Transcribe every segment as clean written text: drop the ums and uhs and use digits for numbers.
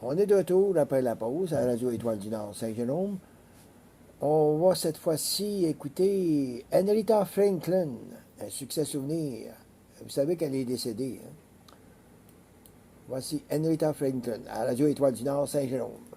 On est de retour après la pause à la Radio Étoile du Nord Saint-Jérôme. On va cette fois-ci écouter Anita Franklin, un succès souvenir. Vous savez qu'elle est décédée. Hein? Voici Anita Franklin à la Radio Étoile du Nord Saint-Jérôme.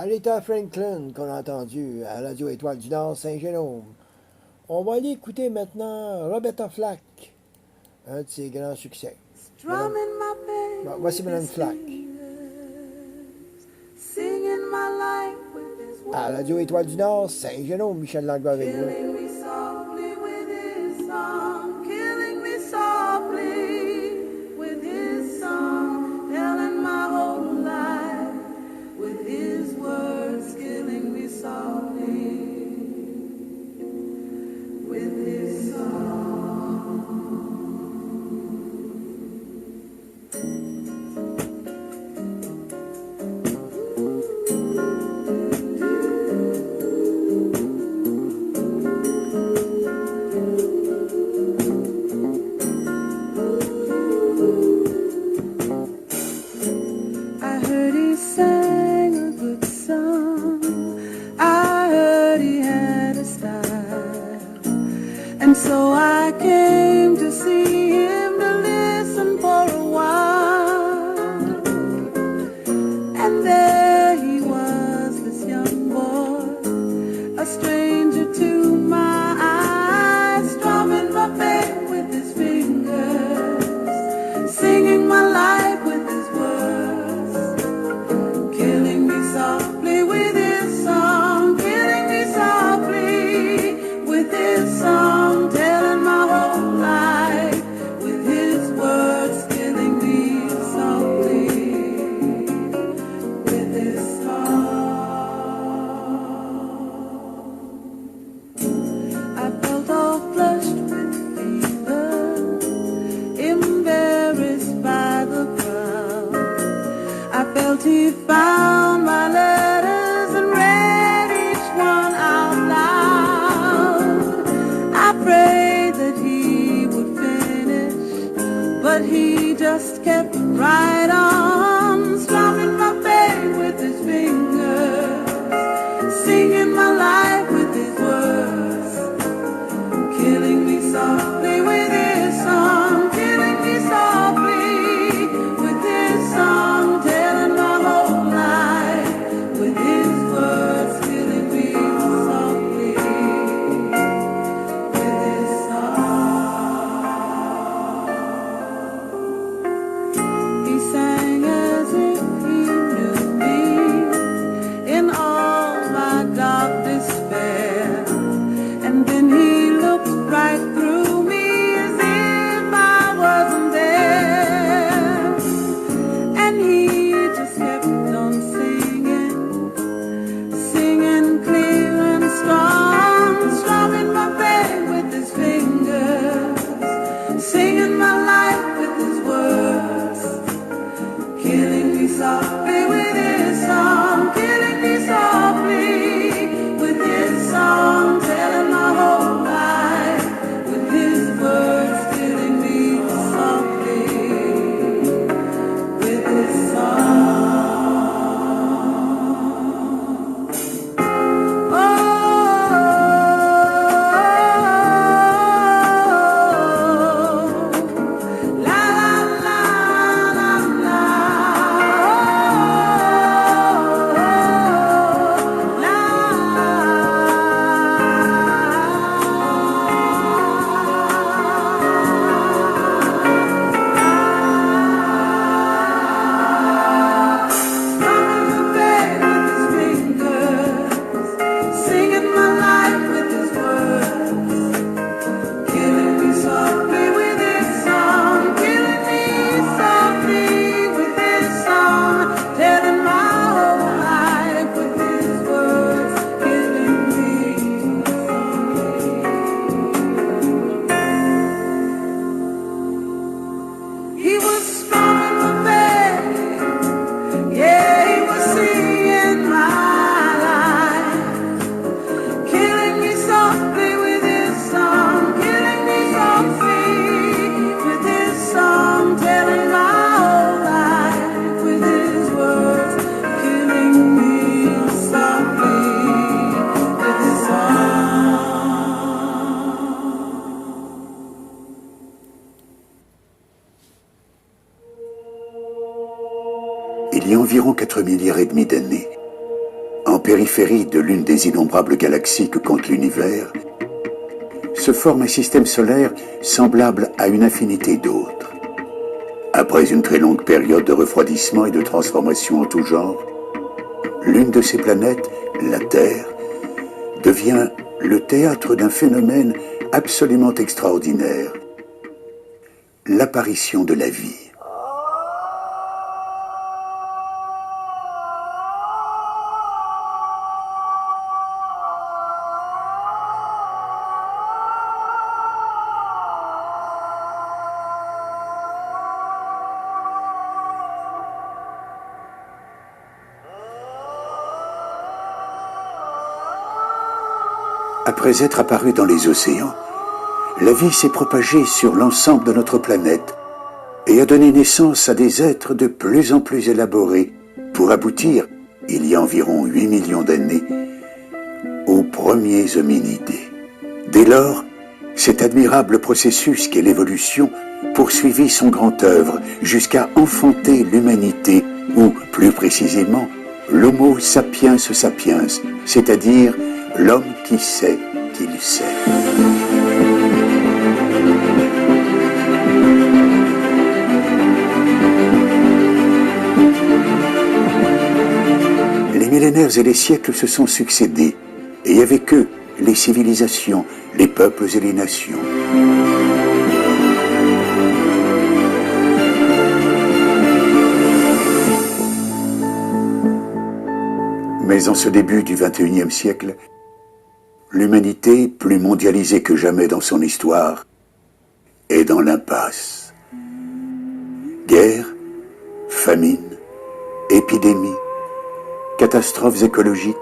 Aretha Franklin qu'on a entendu à la Radio Étoile du Nord Saint-Jérôme. On va aller écouter maintenant Roberta Flack, un de ses grands succès. Voici Madame Flack. À la Radio Étoile du Nord Saint-Jérôme, Michel Langlois avec vous. felt he found my letters and read each one out loud. I prayed that he would finish, but he just kept right on, strumming my pain with his fingers, singing my life with his words, killing me softly with his song, killing me softly with his song, telling my whole life with his words, killing me softly with his song. He sang as if he knew me in all my dark despair, and then he looked right through me as if I wasn't there, and he just kept on singing, singing clear and strong, strumming my pain with his fingers, singing my life with his words, killing me softly with his song, killing me softly with his song, telling my whole life with his words, killing me softly with his song. Oh, la la la la strumming my pain with his fingers, singing my life with his words, killing me softly with his song, killing me softly with his song, telling my whole life with his words, killing me softly. He was strumming my pain, yeah, he was singing my life, killing me softly with his song, killing me softly with his song, telling my whole life with his words, killing me softly with his song. Il y a environ 4,5 milliards d'années, en périphérie de l'une des innombrables galaxies que compte l'univers, se forme un système solaire semblable à une infinité d'autres. Après une très longue période de refroidissement et de transformation en tout genre, l'une de ces planètes, la Terre, devient le théâtre d'un phénomène absolument extraordinaire, l'apparition de la vie. Après être apparue dans les océans, la vie s'est propagée sur l'ensemble de notre planète et a donné naissance à des êtres de plus en plus élaborés pour aboutir, il y a environ 8 millions d'années, aux premiers hominidés. Dès lors, cet admirable processus qu'est l'évolution poursuivit son grand œuvre jusqu'à enfanter l'humanité, ou plus précisément, l'Homo sapiens sapiens, c'est-à-dire l'homme qui sait qu'il sait. Les millénaires et les siècles se sont succédés, et avec eux, les civilisations, les peuples et les nations. Mais en ce début du XXIe siècle, l'humanité, plus mondialisée que jamais dans son histoire, est dans l'impasse. Guerre, famine, épidémies, catastrophes écologiques,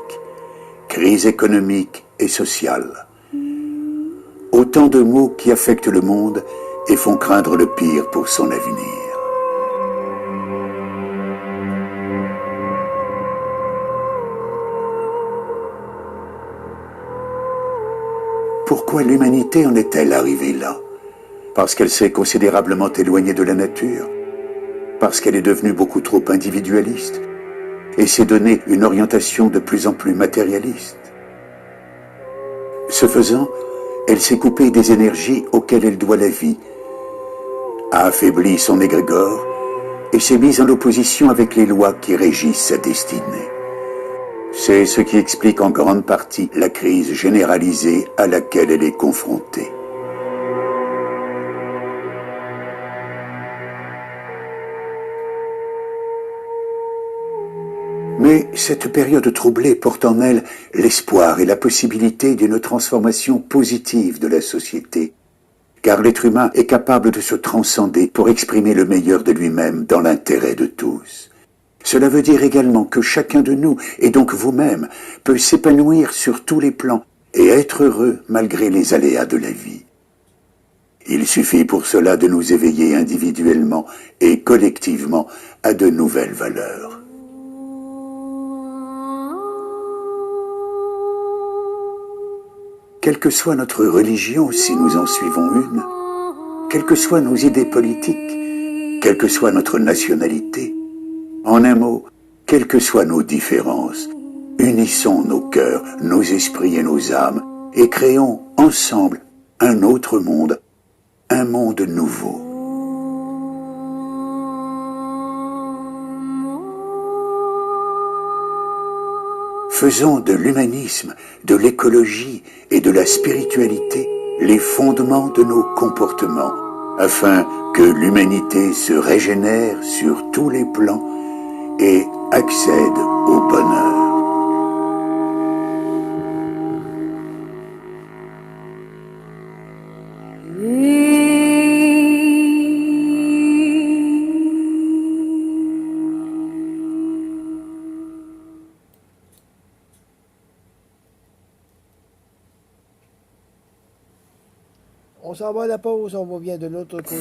crises économiques et sociales. Autant de maux qui affectent le monde et font craindre le pire pour son avenir. Pourquoi l'humanité en est-elle arrivée là? Parce qu'elle s'est considérablement éloignée de la nature, parce qu'elle est devenue beaucoup trop individualiste et s'est donné une orientation de plus en plus matérialiste. Ce faisant, elle s'est coupée des énergies auxquelles elle doit la vie, a affaibli son égrégore et s'est mise en opposition avec les lois qui régissent sa destinée. C'est ce qui explique en grande partie la crise généralisée à laquelle elle est confrontée. Mais cette période troublée porte en elle l'espoir et la possibilité d'une transformation positive de la société, car l'être humain est capable de se transcender pour exprimer le meilleur de lui-même dans l'intérêt de tous. Cela veut dire également que chacun de nous, et donc vous-même, peut s'épanouir sur tous les plans et être heureux malgré les aléas de la vie. Il suffit pour cela de nous éveiller individuellement et collectivement à de nouvelles valeurs. Quelle que soit notre religion, si nous en suivons une, quelles que soient nos idées politiques, quelle que soit notre nationalité, en un mot, quelles que soient nos différences, unissons nos cœurs, nos esprits et nos âmes, et créons ensemble un autre monde, un monde nouveau. Faisons de l'humanisme, de l'écologie et de la spiritualité les fondements de nos comportements, afin que l'humanité se régénère sur tous les plans et accède au bonheur. On s'en va à la pause, on revient de l'autre côté.